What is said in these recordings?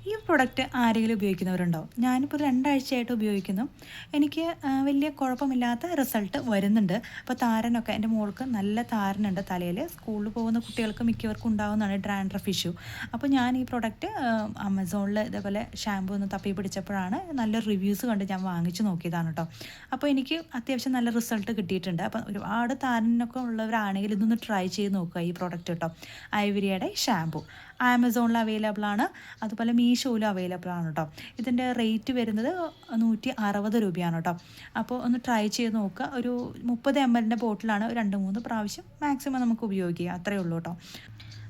ഈ പ്രൊഡക്റ്റ് ആരെങ്കിലും ഉപയോഗിക്കുന്നവരുണ്ടോ? ഞാനിപ്പോൾ 2 ആഴ്ചയായിട്ട് ഉപയോഗിക്കുന്നു. എനിക്ക് വലിയ കുഴപ്പമില്ലാത്ത റിസൾട്ട് വരുന്നുണ്ട്. അപ്പോൾ താരനൊക്കെ എൻ്റെ മോൾക്ക് നല്ല താരനുണ്ട് തലയിൽ. സ്കൂളിൽ പോകുന്ന കുട്ടികൾക്ക് മിക്കവർക്കും ഉണ്ടാകുന്നതാണ് ഡാൻഡ്രഫ് ഇഷ്യൂ. അപ്പോൾ ഞാൻ ഈ പ്രൊഡക്റ്റ് ആമസോണിൽ ഇതേപോലെ ഷാമ്പൂ ഒന്ന് തപ്പി പിടിച്ചപ്പോഴാണ് നല്ല റിവ്യൂസ് കണ്ട് ഞാൻ വാങ്ങിച്ച് നോക്കിയതാണ് കേട്ടോ. അപ്പോൾ എനിക്ക് അത്യാവശ്യം നല്ല റിസൾട്ട് കിട്ടിയിട്ടുണ്ട്. അപ്പോൾ ഒരുപാട് താരനൊക്കെ ഉള്ളവരാണെങ്കിൽ ഇതൊന്ന് ട്രൈ ചെയ്ത് നോക്കുക ഈ പ്രൊഡക്റ്റ് കേട്ടോ. ഐവരിയുടെ ഷാമ്പൂ ആമസോണിൽ അവൈലബിൾ ആണ്. അതുപോലെ മീഷോയിലും അവൈലബിൾ ആണ് കേട്ടോ. ഇതിൻ്റെ റേറ്റ് വരുന്നത് 160 രൂപയാണ് കേട്ടോ. അപ്പോൾ ഒന്ന് ട്രൈ ചെയ്ത് നോക്കുക. ഒരു 30 ml ബോട്ടിലാണ് 2-3 പ്രാവശ്യം മാക്സിമം നമുക്ക് ഉപയോഗിക്കുക. അത്രയേ ഉള്ളൂ കേട്ടോ.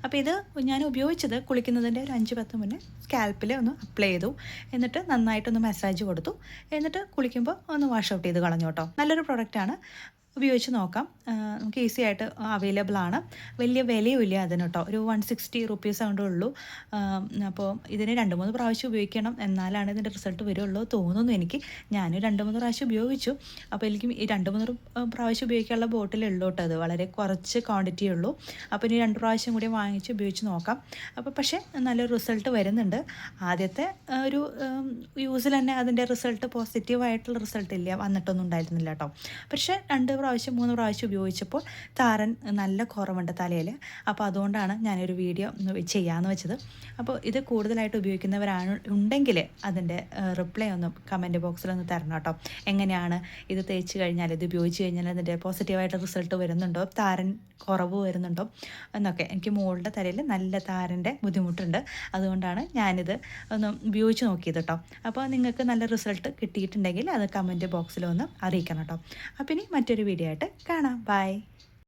അപ്പോൾ ഇത് ഞാൻ ഉപയോഗിച്ചത് കുളിക്കുന്നതിൻ്റെ ഒരു 5-10 മുന്നേ സ്കാൽപ്പിൽ ഒന്ന് അപ്ലൈ ചെയ്തു. എന്നിട്ട് നന്നായിട്ടൊന്ന് മസാജ് കൊടുത്തു. എന്നിട്ട് കുളിക്കുമ്പോൾ ഒന്ന് വാഷ് ഔട്ട് ചെയ്ത് കളഞ്ഞു കേട്ടോ. നല്ലൊരു പ്രൊഡക്റ്റാണ്. ഉപയോഗിച്ച് നോക്കാം. നമുക്ക് ഈസി ആയിട്ട് അവൈലബിൾ ആണ്. വലിയ വിലയുമില്ല അതിന് കേട്ടോ. ഒരു 160 റുപ്പീസ് ആണ്ടേ ഉള്ളൂ. അപ്പോൾ ഇതിന് 2-3 പ്രാവശ്യം ഉപയോഗിക്കണം, എന്നാലാണ് ഇതിൻ്റെ റിസൾട്ട് വരുള്ളൂ തോന്നുന്നു എനിക്ക്. ഞാൻ 2-3 പ്രാവശ്യം ഉപയോഗിച്ചു. അപ്പോൾ എനിക്ക് ഈ 2-3 പ്രാവശ്യം ഉപയോഗിക്കാനുള്ള ബോട്ടിലുള്ളൂ കേട്ടോ. അത് വളരെ കുറച്ച് ക്വാണ്ടിറ്റി ഉള്ളൂ. അപ്പോൾ ഇനി 2 പ്രാവശ്യം കൂടി വാങ്ങിച്ച് ഉപയോഗിച്ച് നോക്കാം. അപ്പോൾ പക്ഷേ നല്ലൊരു റിസൾട്ട് വരുന്നുണ്ട്. ആദ്യത്തെ ഒരു യൂസിൽ തന്നെ അതിൻ്റെ റിസൾട്ട് പോസിറ്റീവായിട്ടുള്ള റിസൾട്ട് ഇല്ല, വന്നിട്ടൊന്നും ഉണ്ടായിരുന്നില്ല കേട്ടോ. പക്ഷേ 2 പ്രാവശ്യം 3 പ്രാവശ്യം ഉപയോഗിച്ചപ്പോൾ താരൻ നല്ല കുറവുണ്ട് തലയിൽ. അപ്പോൾ അതുകൊണ്ടാണ് ഞാനൊരു വീഡിയോ ചെയ്യാമെന്ന് വെച്ചത്. അപ്പോൾ ഇത് കൂടുതലായിട്ട് ഉപയോഗിക്കുന്നവരാണ് ഉണ്ടെങ്കിൽ അതിൻ്റെ റിപ്ലൈ ഒന്ന് കമൻറ്റ് ബോക്സിലൊന്ന് തരണം കേട്ടോ. എങ്ങനെയാണ് ഇത് തേച്ച് കഴിഞ്ഞാൽ, ഇത് ഉപയോഗിച്ച് കഴിഞ്ഞാൽ അതിൻ്റെ പോസിറ്റീവായിട്ട് റിസൾട്ട് വരുന്നുണ്ടോ, താരൻ കുറവ് വരുന്നുണ്ടോ എന്നൊക്കെ. എനിക്ക് മോളുടെ തലയിൽ നല്ല താരൻ്റെ ബുദ്ധിമുട്ടുണ്ട്. അതുകൊണ്ടാണ് ഞാനിത് ഒന്ന് ഉപയോഗിച്ച് നോക്കിയത് കേട്ടോ. അപ്പോൾ നിങ്ങൾക്ക് നല്ല റിസൾട്ട് കിട്ടിയിട്ടുണ്ടെങ്കിൽ അത് കമൻറ്റ് ബോക്സിലൊന്ന് അറിയിക്കണം കേട്ടോ. അപ്പോൾ ഇനി മറ്റൊരു വീഡിയോ ആയിട്ട് കാണാം. ബൈ.